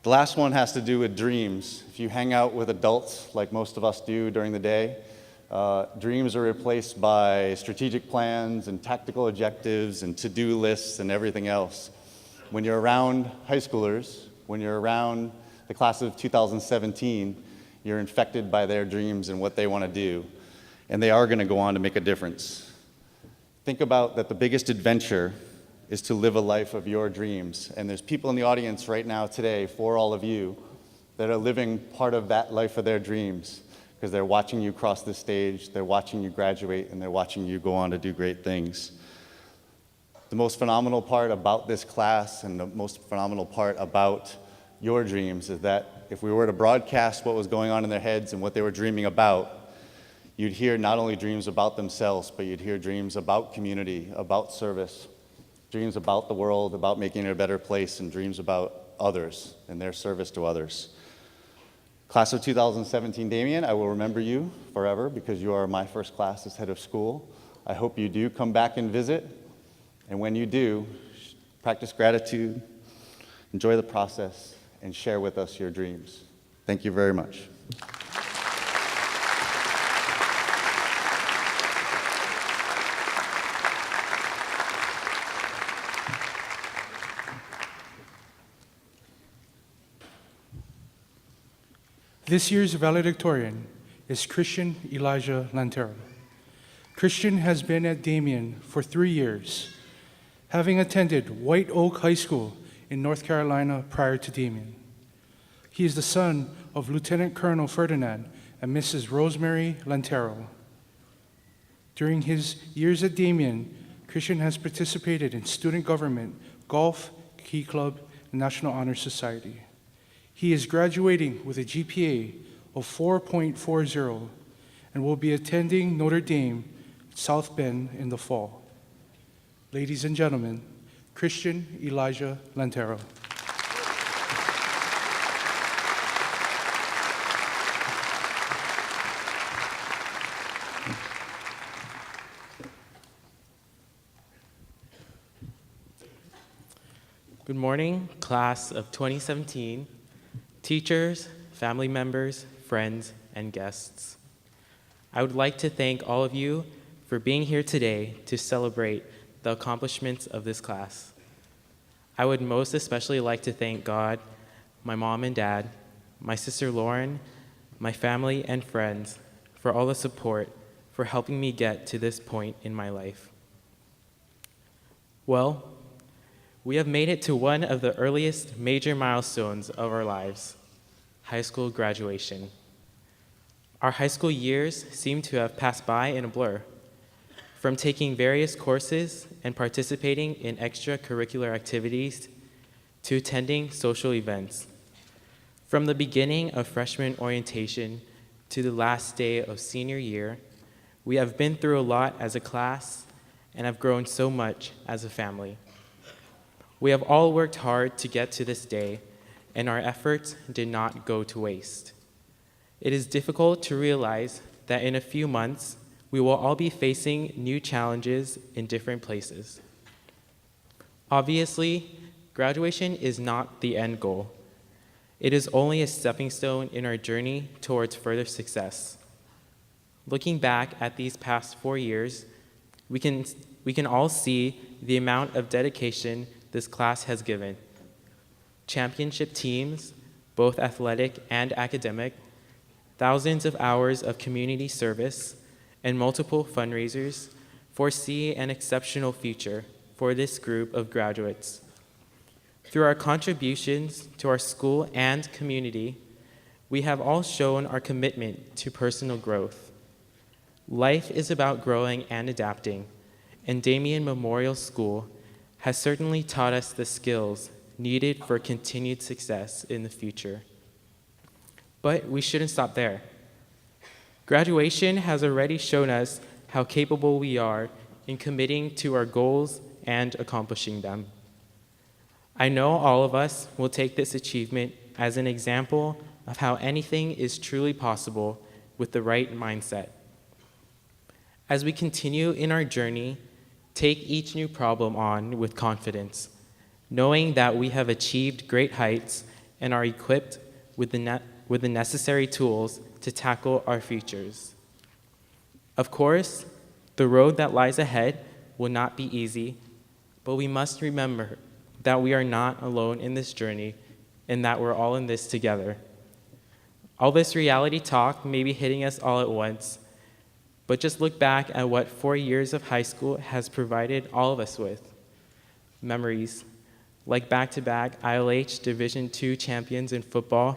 The last one has to do with dreams. If you hang out with adults, like most of us do during the day, dreams are replaced by strategic plans and tactical objectives and to-do lists and everything else. When you're around high schoolers, when you're around the class of 2017, you're infected by their dreams and what they want to do. And they are going to go on to make a difference. Think about that the biggest adventure is to live a life of your dreams. And there's people in the audience right now today, for all of you, that are living part of that life of their dreams because they're watching you cross the stage, they're watching you graduate, and they're watching you go on to do great things. The most phenomenal part about this class and the most phenomenal part about your dreams is that if we were to broadcast what was going on in their heads and what they were dreaming about, you'd hear not only dreams about themselves, but you'd hear dreams about community, about service, dreams about the world, about making it a better place, and dreams about others and their service to others. Class of 2017, Damien, I will remember you forever because you are my first class as head of school. I hope you do come back and visit, and when you do, practice gratitude, enjoy the process, and share with us your dreams. Thank you very much. This year's valedictorian is Christian Elijah Lantero. Christian has been at Damien for 3 years, having attended White Oak High School in North Carolina prior to Damien. He is the son of Lieutenant Colonel Ferdinand and Mrs. Rosemary Lantero. During his years at Damien, Christian has participated in student government, golf, Key Club, and National Honor Society. He is graduating with a GPA of 4.40 and will be attending Notre Dame South Bend in the fall. Ladies and gentlemen, Christian Elijah Lantero. Good morning, class of 2017, teachers, family members, friends, and guests. I would like to thank all of you for being here today to celebrate the accomplishments of this class. I would most especially like to thank God, my mom and dad, my sister Lauren, my family and friends for all the support for helping me get to this point in my life. Well, we have made it to one of the earliest major milestones of our lives, high school graduation. Our high school years seem to have passed by in a blur. From taking various courses and participating in extracurricular activities to attending social events. From the beginning of freshman orientation to the last day of senior year, we have been through a lot as a class and have grown so much as a family. We have all worked hard to get to this day, and our efforts did not go to waste. It is difficult to realize that in a few months, we will all be facing new challenges in different places. Obviously, graduation is not the end goal. It is only a stepping stone in our journey towards further success. Looking back at these past 4 years, we can all see the amount of dedication this class has given. Championship teams, both athletic and academic, thousands of hours of community service, and multiple fundraisers foresee an exceptional future for this group of graduates. Through our contributions to our school and community, we have all shown our commitment to personal growth. Life is about growing and adapting, and Damien Memorial School has certainly taught us the skills needed for continued success in the future. But we shouldn't stop there. Graduation has already shown us how capable we are in committing to our goals and accomplishing them. I know all of us will take this achievement as an example of how anything is truly possible with the right mindset. As we continue in our journey, take each new problem on with confidence, knowing that we have achieved great heights and are equipped with the necessary tools to tackle our futures. Of course, the road that lies ahead will not be easy, but we must remember that we are not alone in this journey and that we're all in this together. All this reality talk may be hitting us all at once, but just look back at what 4 years of high school has provided all of us with. Memories, like back-to-back ILH Division II champions in football,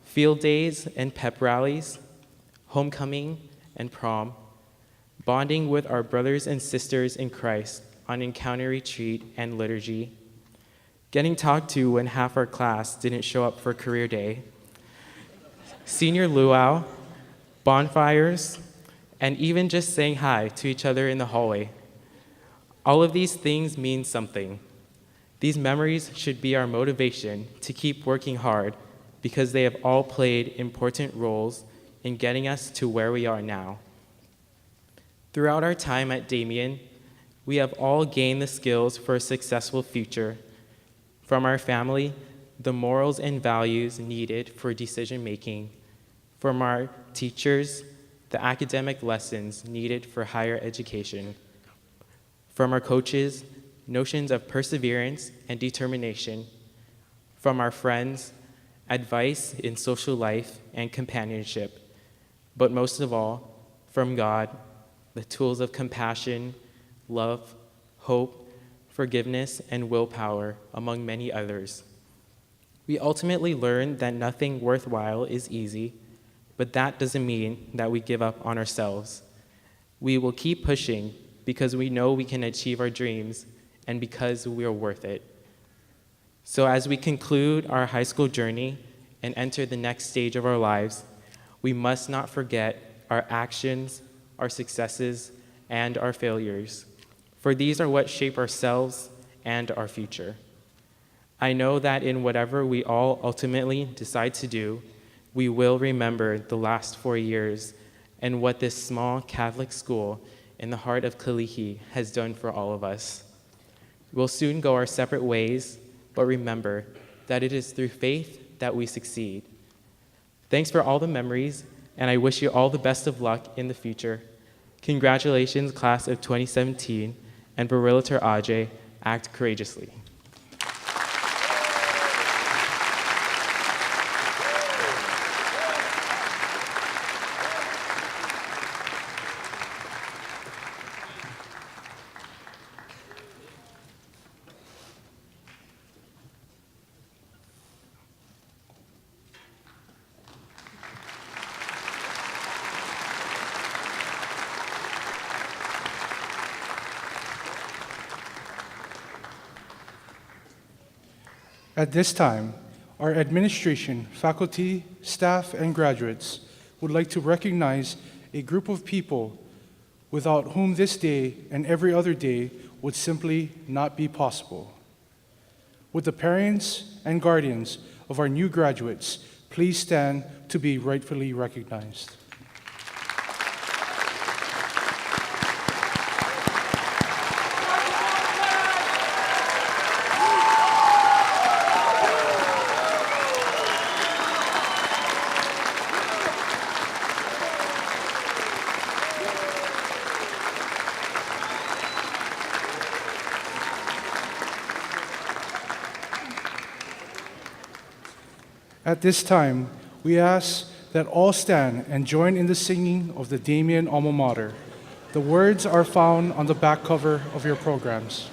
field days and pep rallies, homecoming and prom, bonding with our brothers and sisters in Christ on encounter retreat and liturgy, getting talked to when half our class didn't show up for career day, senior luau, bonfires, and even just saying hi to each other in the hallway. All of these things mean something. These memories should be our motivation to keep working hard because they have all played important roles in getting us to where we are now. Throughout our time at Damien, we have all gained the skills for a successful future. From our family, the morals and values needed for decision making. From our teachers, the academic lessons needed for higher education. From our coaches, notions of perseverance and determination. From our friends, advice in social life and companionship. But most of all, from God, the tools of compassion, love, hope, forgiveness, and willpower, among many others. We ultimately learn that nothing worthwhile is easy, but that doesn't mean that we give up on ourselves. We will keep pushing because we know we can achieve our dreams and because we are worth it. So as we conclude our high school journey and enter the next stage of our lives, we must not forget our actions, our successes, and our failures, for these are what shape ourselves and our future. I know that in whatever we all ultimately decide to do, we will remember the last 4 years and what this small Catholic school in the heart of Kalihi has done for all of us. We'll soon go our separate ways, but remember that it is through faith that we succeed. Thanks for all the memories, and I wish you all the best of luck in the future. Congratulations, class of 2017, and for Realtor Ajay, act courageously. At this time, our administration, faculty, staff, and graduates would like to recognize a group of people without whom this day and every other day would simply not be possible. Would the parents and guardians of our new graduates please stand to be rightfully recognized? At this time, we ask that all stand and join in the singing of the Damien alma mater. The words are found on the back cover of your programs.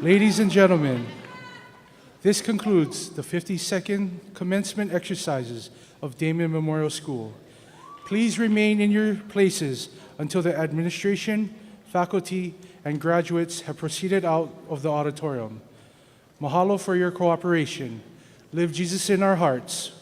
Ladies and gentlemen, this concludes the 52nd commencement exercises of Damien Memorial School. Please remain in your places until the administration, faculty, and graduates have proceeded out of the auditorium. Mahalo for your cooperation. Live Jesus in our hearts.